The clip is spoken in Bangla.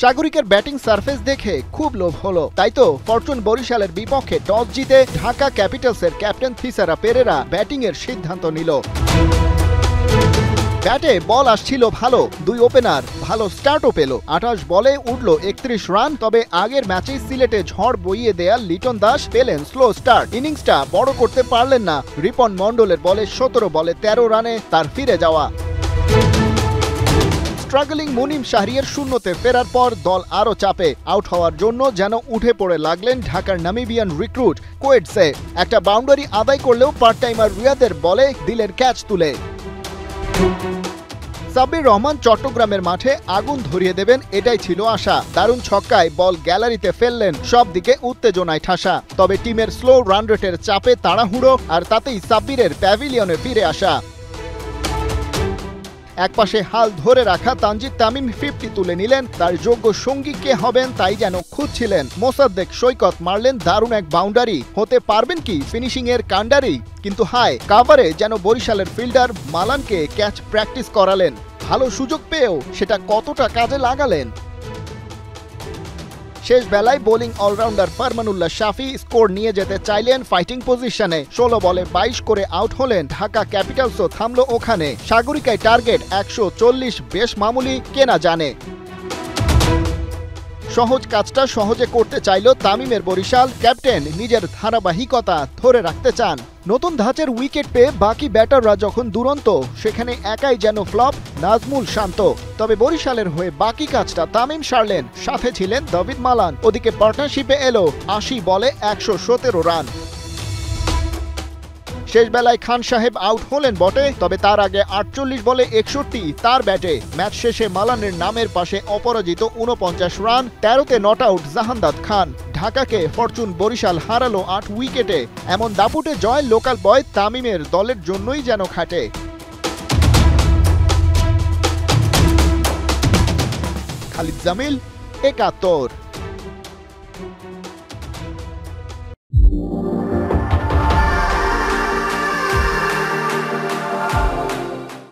সাগরিকের ব্যাটিং সারফেস দেখে খুব লোভ হলো, তাই তো ফরচুন বরিশালের বিপক্ষে টস জিতে ঢাকা ক্যাপিটালসের ক্যাপ্টেন থিসারা পেরেরা ব্যাটিংয়ের সিদ্ধান্ত নিল। ব্যাটে বল আসছিল ভালো, দুই ওপেনার ভালো স্টার্টও পেল। 28 বলে উঠল 31 রান। তবে আগের ম্যাচেই সিলেটে ঝড় বইয়ে দেয়া লিটন দাস পেলেন স্লো স্টার্ট। ইনিংসটা বড় করতে পারলেন না। রিপন মন্ডলের বলে 17 বলে 13 রানে তার ফিরে যাওয়া। স্ট্রাগলিং মুনিম শাহরিয়ার শূন্যতে ফেরার পর দল আরও চাপে। আউট হওয়ার জন্য যেন উঠে পড়ে লাগলেন ঢাকার নামিবিয়ান রিক্রুট কোয়েটসে। একটা বাউন্ডারি আদায় করলেও পার্ট টাইমার রিয়াদের বলে দিলেন ক্যাচ তুলে। সাব্বির রহমান চট্টগ্রামের মাঠে আগুন ধরিয়ে দেবেন এটাই ছিল আশা। দারুণ ছক্কায় বল গ্যালারিতে ফেললেন, সব দিকে উত্তেজনায় ঠাসা। তবে টিমের স্লো রান রেটের চাপে তাড়াহুড়ো, আর তাতেই সাব্বিরের প্যাভিলিয়নে ফিরে আসা। একপাশে হাল ধরে রাখা তানজিদ তামিম 50 তুলে নিলেন। তার যোগ্য সঙ্গী কে হবেন তাই যেন খুঁজছিলেন। মোসাদ্দেক সৈকত মারলেন দারুণ এক বাউন্ডারি। হতে পারবেন কি ফিনিশিং এর কাণ্ডারি? কিন্তু হায়, কাভারে যেন বরিশালের ফিল্ডার মালানকে ক্যাচ প্র্যাকটিস করালেন। ভালো সুযোগ পেয়েও সেটা কতটা কাজে লাগালেন? শেষ বেলায় বোলিং অলরাউন্ডার ফারমানুল্লাহ শাফি স্কোর নিয়ে যেতে চাইলেন ফাইটিং পজিশনে। 16 বলে 22 করে আউট হলেন। ঢাকা ক্যাপিটালসও থামল ওখানে। সাগরিকায় টার্গেট 140, বেশ মামুলি, কে না জানে। সহজ কাজটা সহজে করতে চাইল তামিমের বরিশাল। ক্যাপ্টেন নিজের ধারাবাহিকতা ধরে রাখতে চান। নতুন ধাঁচের উইকেট পেয়ে বাকি ব্যাটাররা যখন দুরন্ত, সেখানে একাই যেন ফ্লপ নাজমুল শান্ত। তবে বরিশালের হয়ে বাকি কাজটা তামিম সারলেন। সাথে ছিলেন দাভিদ মালান। ওদিকে পার্টনারশিপে এলো 80 বলে 117 রান। শেষ বেলায় খান সাহেব আউট হলেন বটে, তবে তার আগে 48 বলে 61 তার ব্যাটে। ম্যাচ শেষে মালানের নামের পাশে অপরাজিত 49 রান। 13তে নট আউট জাহান্দাদ খান। ঢাকাকে ফরচুন বরিশাল হারালো 8 উইকেটে। এমন দাপুটে জয় লোকাল বয় তামিমের দলের জন্যই যেন খাটে। খালিদ জামিল, 71।